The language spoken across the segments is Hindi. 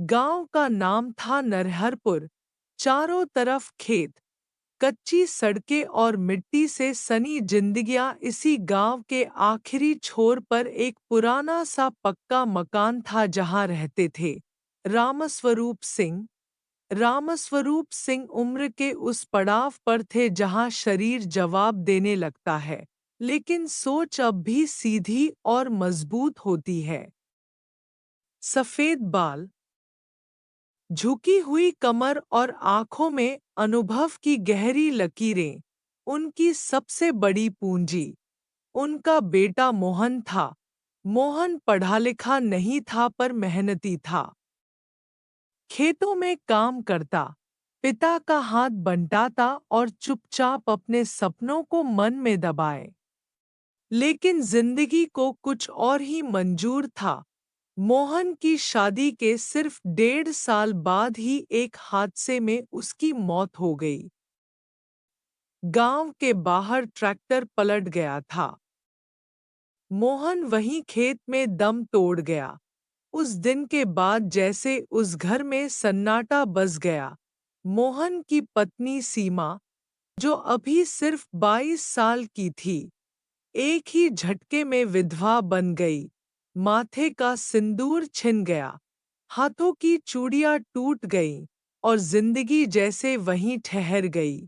गांव का नाम था नरहरपुर। चारों तरफ खेत, कच्ची सड़कें और मिट्टी से सनी जिंदगियां। इसी गांव के आखिरी छोर पर एक पुराना सा पक्का मकान था जहां रहते थे रामस्वरूप सिंह। रामस्वरूप सिंह उम्र के उस पड़ाव पर थे जहां शरीर जवाब देने लगता है, लेकिन सोच अब भी सीधी और मजबूत होती है। सफेद बाल, झुकी हुई कमर और आंखों में अनुभव की गहरी लकीरें उनकी सबसे बड़ी पूंजी। उनका बेटा मोहन था। मोहन पढ़ा लिखा नहीं था पर मेहनती था। खेतों में काम करता, पिता का हाथ बंटाता और चुपचाप अपने सपनों को मन में दबाए। लेकिन जिंदगी को कुछ और ही मंजूर था। मोहन की शादी के सिर्फ 1.5 साल बाद ही एक हादसे में उसकी मौत हो गई। गांव के बाहर ट्रैक्टर पलट गया था। मोहन वहीं खेत में दम तोड़ गया। उस दिन के बाद जैसे उस घर में सन्नाटा बस गया। मोहन की पत्नी सीमा, जो अभी सिर्फ 22 साल की थी, एक ही झटके में विधवा बन गई। माथे का सिंदूर छिन गया, हाथों की चूड़ियां टूट गईं और जिंदगी जैसे वहीं ठहर गई।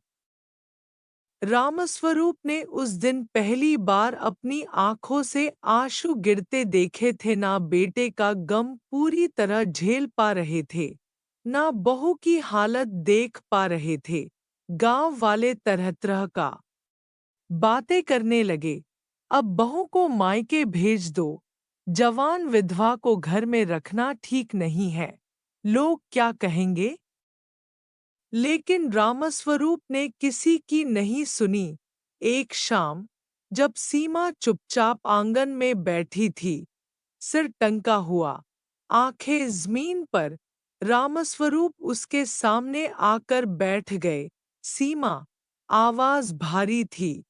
रामस्वरूप ने उस दिन पहली बार अपनी आंखों से आंसू गिरते देखे थे। ना बेटे का गम पूरी तरह झेल पा रहे थे, ना बहू की हालत देख पा रहे थे। गांव वाले तरह तरह का बातें करने लगे। अब बहू को मायके भेज दो, जवान विधवा को घर में रखना ठीक नहीं है, लोग क्या कहेंगे। लेकिन रामस्वरूप ने किसी की नहीं सुनी। एक शाम, जब सीमा चुपचाप आंगन में बैठी थी, सिर टंका हुआ, आंखें जमीन पर, रामस्वरूप उसके सामने आकर बैठ गए। सीमा, आवाज भारी थी।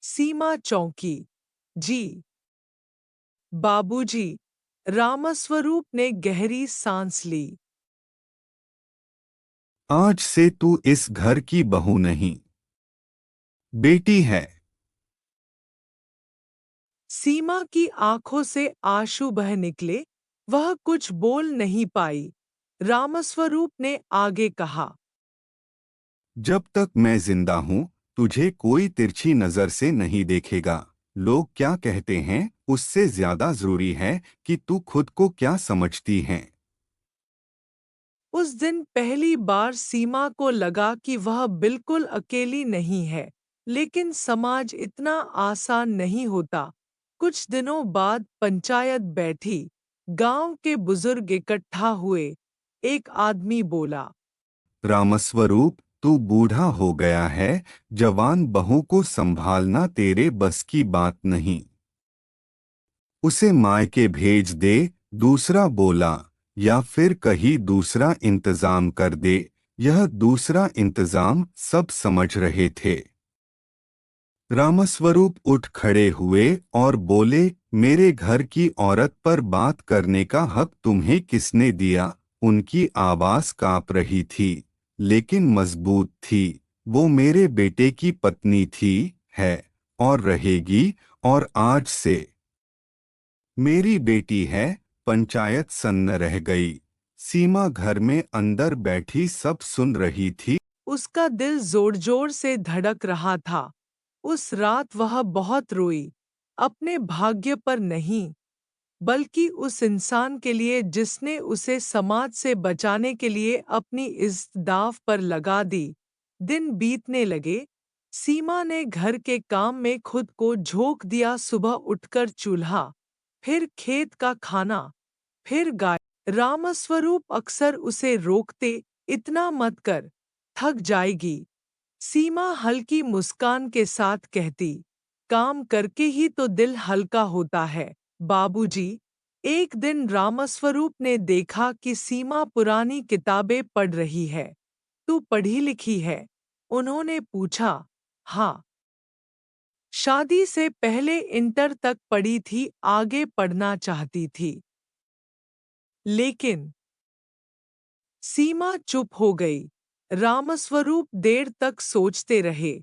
सीमा चौंकी। जी बाबूजी। रामस्वरूप ने गहरी सांस ली। आज से तू इस घर की बहू नहीं, बेटी है। सीमा की आंखों से आंसू बह निकले। वह कुछ बोल नहीं पाई। रामस्वरूप ने आगे कहा, जब तक मैं जिंदा हूं, तुझे कोई तिरछी नजर से नहीं देखेगा। लोग क्या कहते हैं, उससे ज्यादा जरूरी है कि तू खुद को क्या समझती है। उस दिन पहली बार सीमा को लगा कि वह बिल्कुल अकेली नहीं है। लेकिन समाज इतना आसान नहीं होता। कुछ दिनों बाद पंचायत बैठी। गांव के बुजुर्ग इकट्ठा हुए। एक आदमी बोला, रामस्वरूप, तू बूढ़ा हो गया है। जवान बहू को संभालना तेरे बस की बात नहीं। उसे मायके भेज दे। दूसरा बोला, या फिर कहीं दूसरा इंतजाम कर दे। यह दूसरा इंतजाम सब समझ रहे थे। रामस्वरूप उठ खड़े हुए और बोले, मेरे घर की औरत पर बात करने का हक तुम्हें किसने दिया। उनकी आवाज कांप रही थी, लेकिन मजबूत थी। वो मेरे बेटे की पत्नी थी, है और रहेगी। और आज से मेरी बेटी है। पंचायत सन्न रह गई। सीमा घर में अंदर बैठी सब सुन रही थी। उसका दिल जोर जोर से धड़क रहा था। उस रात वह बहुत रोई। अपने भाग्य पर नहीं, बल्कि उस इंसान के लिए जिसने उसे समाज से बचाने के लिए अपनी इज्जत दांव पर लगा दी। दिन बीतने लगे। सीमा ने घर के काम में खुद को झोंक दिया। सुबह उठकर चूल्हा, फिर खेत का खाना, फिर गाय। रामस्वरूप अक्सर उसे रोकते, इतना मत कर, थक जाएगी। सीमा हल्की मुस्कान के साथ कहती, काम करके ही तो दिल हल्का होता है बाबूजी। एक दिन रामस्वरूप ने देखा कि सीमा पुरानी किताबें पढ़ रही है। तू पढ़ी लिखी है? उन्होंने पूछा। हाँ, शादी से पहले इंटर तक पढ़ी थी, आगे पढ़ना चाहती थी। लेकिन सीमा चुप हो गई। रामस्वरूप देर तक सोचते रहे।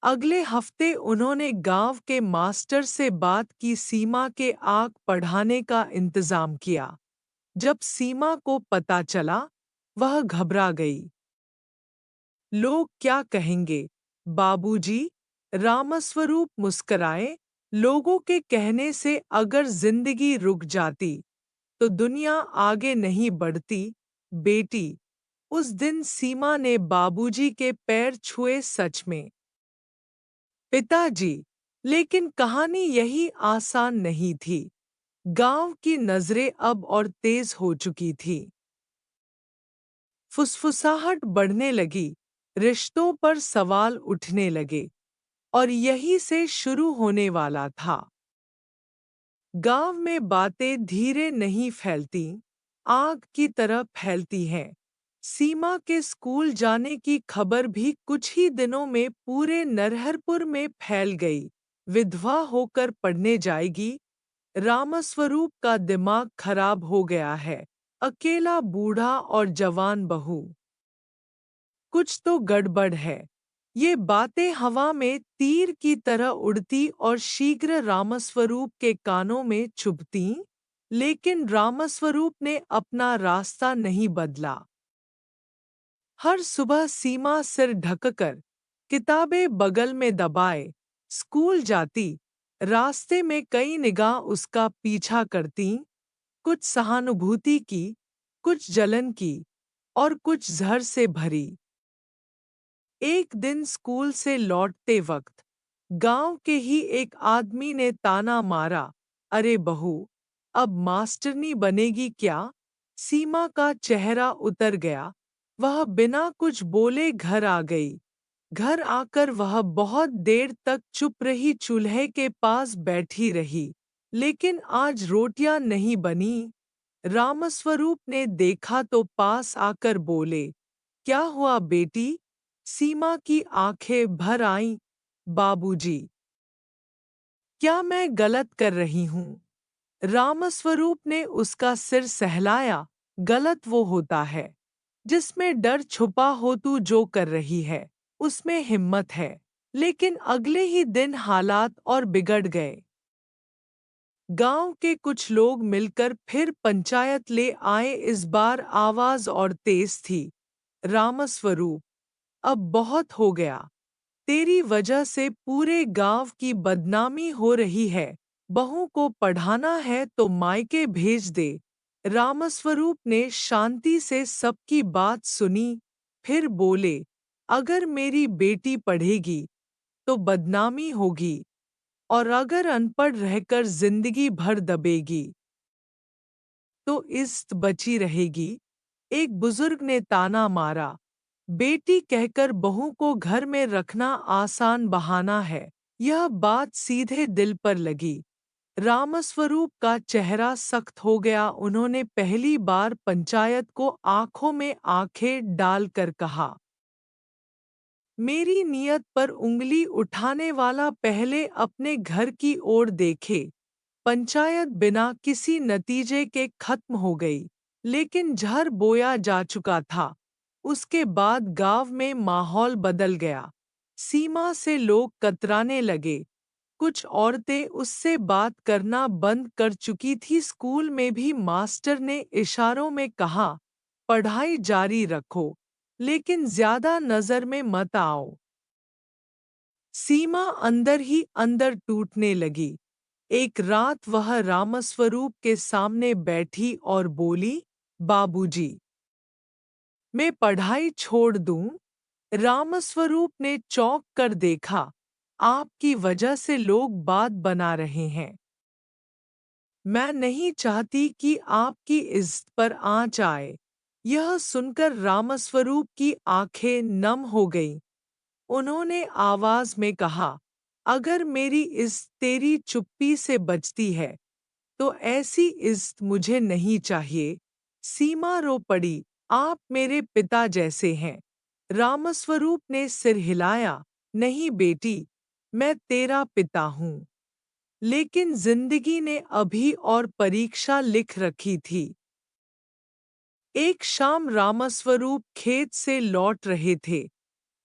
अगले हफ्ते उन्होंने गांव के मास्टर से बात की, सीमा के आँख पढ़ाने का इंतजाम किया। जब सीमा को पता चला, वह घबरा गई। लोग क्या कहेंगे, बाबूजी? रामस्वरूप मुस्कराए। लोगों के कहने से अगर जिंदगी रुक जाती तो दुनिया आगे नहीं बढ़ती, बेटी। उस दिन सीमा ने बाबूजी के पैर छुए, सच में पिताजी। लेकिन कहानी यही आसान नहीं थी। गांव की नजरें अब और तेज हो चुकी थी। फुसफुसाहट बढ़ने लगी, रिश्तों पर सवाल उठने लगे, और यही से शुरू होने वाला था। गांव में बातें धीरे नहीं फैलती, आग की तरह फैलती हैं। सीमा के स्कूल जाने की खबर भी कुछ ही दिनों में पूरे नरहरपुर में फैल गई। विधवा होकर पढ़ने जाएगी। रामस्वरूप का दिमाग खराब हो गया है। अकेला बूढ़ा और जवान बहू, कुछ तो गड़बड़ है। ये बातें हवा में तीर की तरह उड़ती और शीघ्र रामस्वरूप के कानों में चुभतीं, लेकिन रामस्वरूप ने अपना रास्ता नहीं बदला। हर सुबह सीमा सिर ढककर, किताबें बगल में दबाए, स्कूल जाती। रास्ते में कई निगाह उसका पीछा करतीं, कुछ सहानुभूति की, कुछ जलन की, और कुछ जहर से भरी। एक दिन स्कूल से लौटते वक्त गांव के ही एक आदमी ने ताना मारा, अरे बहू, अब मास्टरनी बनेगी क्या? सीमा का चेहरा उतर गया। वह बिना कुछ बोले घर आ गई। घर आकर वह बहुत देर तक चुप रही, चूल्हे के पास बैठी रही। लेकिन आज रोटियां नहीं बनी। रामस्वरूप ने देखा तो पास आकर बोले, क्या हुआ बेटी? सीमा की आंखें भर आईं। बाबूजी, क्या मैं गलत कर रही हूँ? रामस्वरूप ने उसका सिर सहलाया। गलत वो होता है जिसमें डर छुपा हो। तू जो कर रही है उसमें हिम्मत है। लेकिन अगले ही दिन हालात और बिगड़ गए। गांव के कुछ लोग मिलकर फिर पंचायत ले आए। इस बार आवाज और तेज थी। रामस्वरूप, अब बहुत हो गया। तेरी वजह से पूरे गांव की बदनामी हो रही है। बहू को पढ़ाना है तो मायके भेज दे। रामस्वरूप ने शांति से सबकी बात सुनी, फिर बोले, अगर मेरी बेटी पढ़ेगी तो बदनामी होगी, और अगर अनपढ़ रहकर जिंदगी भर दबेगी तो इज्जत बची रहेगी। एक बुजुर्ग ने ताना मारा, बेटी कहकर बहू को घर में रखना आसान बहाना है। यह बात सीधे दिल पर लगी। रामस्वरूप का चेहरा सख्त हो गया। उन्होंने पहली बार पंचायत को आंखों में आंखें डालकर कहा, मेरी नियत पर उंगली उठाने वाला पहले अपने घर की ओर देखे। पंचायत बिना किसी नतीजे के खत्म हो गई, लेकिन जहर बोया जा चुका था। उसके बाद गांव में माहौल बदल गया। सीमा से लोग कतराने लगे। कुछ औरतें उससे बात करना बंद कर चुकी थी। स्कूल में भी मास्टर ने इशारों में कहा, पढ़ाई जारी रखो, लेकिन ज्यादा नजर में मत आओ। सीमा अंदर ही अंदर टूटने लगी। एक रात वह रामस्वरूप के सामने बैठी और बोली, बाबूजी, मैं पढ़ाई छोड़ दूं? रामस्वरूप ने चौंक कर देखा। आपकी वजह से लोग बात बना रहे हैं। मैं नहीं चाहती कि आपकी इज्जत पर आंच आए। यह सुनकर रामस्वरूप की आंखें नम हो गईं। उन्होंने आवाज में कहा, अगर मेरी इज्जत तेरी चुप्पी से बचती है तो ऐसी इज्जत मुझे नहीं चाहिए। सीमा रो पड़ी, आप मेरे पिता जैसे हैं। रामस्वरूप ने सिर हिलाया, नहीं बेटी, मैं तेरा पिता हूँ। लेकिन जिंदगी ने अभी और परीक्षा लिख रखी थी। एक शाम रामस्वरूप खेत से लौट रहे थे,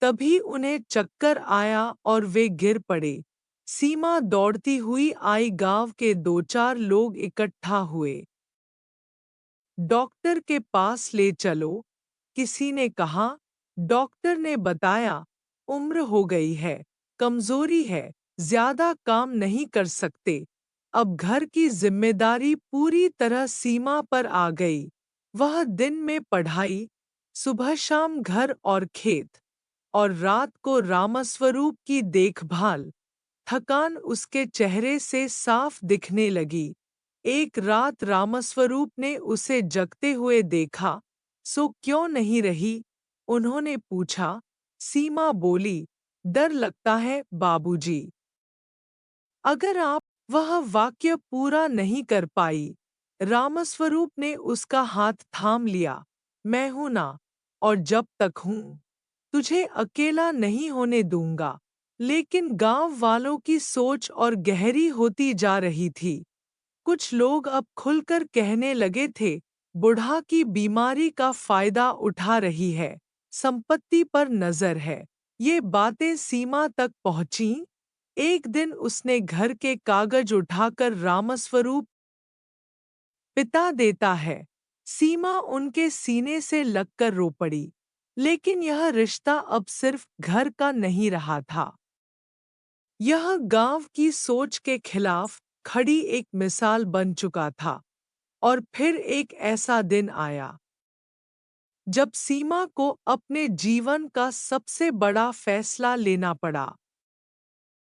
तभी उन्हें चक्कर आया और वे गिर पड़े। सीमा दौड़ती हुई आई, गांव के दो चार लोग इकट्ठा हुए। डॉक्टर के पास ले चलो, किसी ने कहा। डॉक्टर ने बताया, उम्र हो गई है, कमजोरी है, ज्यादा काम नहीं कर सकते। अब घर की जिम्मेदारी पूरी तरह सीमा पर आ गई। वह दिन में पढ़ाई, सुबह शाम घर और खेत, और रात को रामस्वरूप की देखभाल। थकान उसके चेहरे से साफ दिखने लगी। एक रात रामस्वरूप ने उसे जगते हुए देखा। सो क्यों नहीं रही? उन्होंने पूछा। सीमा बोली, डर लगता है बाबूजी। अगर आप। वह वाक्य पूरा नहीं कर पाई। रामस्वरूप ने उसका हाथ थाम लिया। मैं हूं ना, और जब तक हूं, तुझे अकेला नहीं होने दूंगा। लेकिन गांव वालों की सोच और गहरी होती जा रही थी। कुछ लोग अब खुलकर कहने लगे थे, बुढ़ा की बीमारी का फायदा उठा रही है, संपत्ति पर नजर है। ये बातें सीमा तक पहुंचीं। एक दिन उसने घर के कागज उठाकर रामस्वरूप पिता देता है। सीमा उनके सीने से लगकर रो पड़ी। लेकिन यह रिश्ता अब सिर्फ घर का नहीं रहा था। यह गांव की सोच के खिलाफ खड़ी एक मिसाल बन चुका था। और फिर एक ऐसा दिन आया जब सीमा को अपने जीवन का सबसे बड़ा फैसला लेना पड़ा।